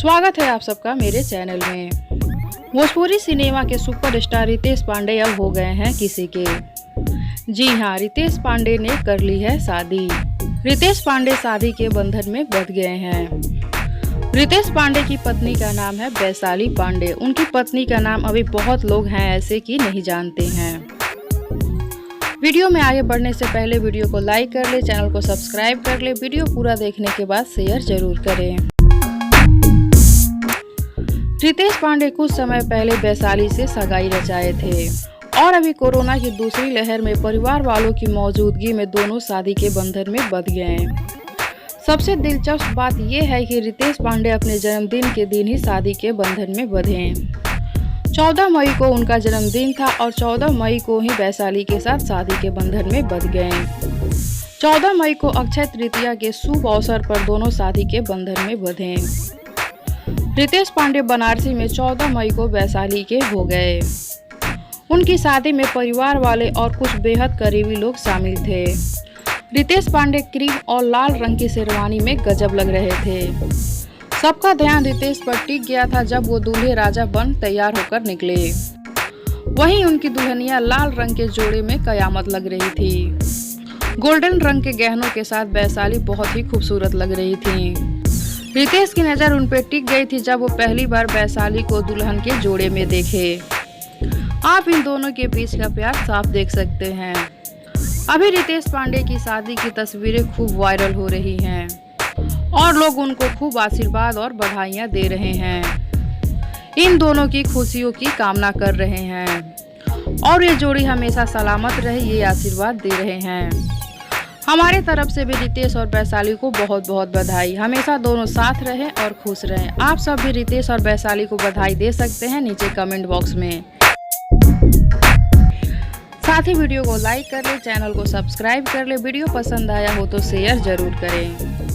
स्वागत है आप सबका मेरे चैनल में। भोजपुरी सिनेमा के सुपरस्टार रितेश पांडे अब हो गए हैं किसी के। जी हाँ, रितेश पांडे ने कर ली है शादी। रितेश पांडे शादी के बंधन में बंध गए हैं। रितेश पांडे की पत्नी का नाम है वैशाली पांडे। उनकी पत्नी का नाम अभी बहुत लोग हैं ऐसे कि नहीं जानते हैं। वीडियो में आगे बढ़ने से पहले वीडियो को लाइक कर ले, चैनल को सब्सक्राइब कर ले। वीडियो पूरा देखने के बाद शेयर जरूर करें। रितेश पांडे कुछ समय पहले वैशाली से सगाई रचाए थे और अभी कोरोना की दूसरी लहर में परिवार वालों की मौजूदगी में दोनों शादी के बंधन में बंध गए। सबसे दिलचस्प बात यह है कि रितेश पांडे अपने जन्मदिन के दिन ही शादी के बंधन में बंधे। 14 मई को उनका जन्मदिन था और 14 मई को ही वैशाली के साथ शादी के बंधन में बंध गए। 14 मई को अक्षय तृतीया के शुभ अवसर पर दोनों शादी के बंधन में बंधे। रितेश पांडे बनारसी में 14 मई को वैशाली के हो गए। उनकी शादी में परिवार वाले और कुछ बेहद करीबी लोग शामिल थे। रितेश पांडे क्रीम और लाल रंग की शेरवानी में गजब लग रहे थे। सबका ध्यान रितेश पर टिक गया था जब वो दूल्हे राजा बन तैयार होकर निकले। वहीं उनकी दुल्हनिया लाल रंग के जोड़े में कयामत लग रही थी। गोल्डन रंग के गहनों के साथ वैशाली बहुत ही खूबसूरत लग रही थी। रितेश की नज़र उन पर टिक गई थी जब वो पहली बार वैशाली को दुल्हन के जोड़े में देखे। आप इन दोनों के बीच का प्यार साफ देख सकते हैं। अभी रितेश पांडे की शादी की तस्वीरें खूब वायरल हो रही हैं और लोग उनको खूब आशीर्वाद और बधाइयाँ दे रहे हैं। इन दोनों की खुशियों की कामना कर रहे हैं और ये जोड़ी हमेशा सलामत रहे ये आशीर्वाद दे रहे हैं। हमारे तरफ से भी रितेश और वैशाली को बहुत बहुत बधाई। हमेशा दोनों साथ रहें और खुश रहें। आप सब भी रितेश और वैशाली को बधाई दे सकते हैं नीचे कमेंट बॉक्स में। साथ ही वीडियो को लाइक कर ले, चैनल को सब्सक्राइब कर ले। वीडियो पसंद आया हो तो शेयर जरूर करें।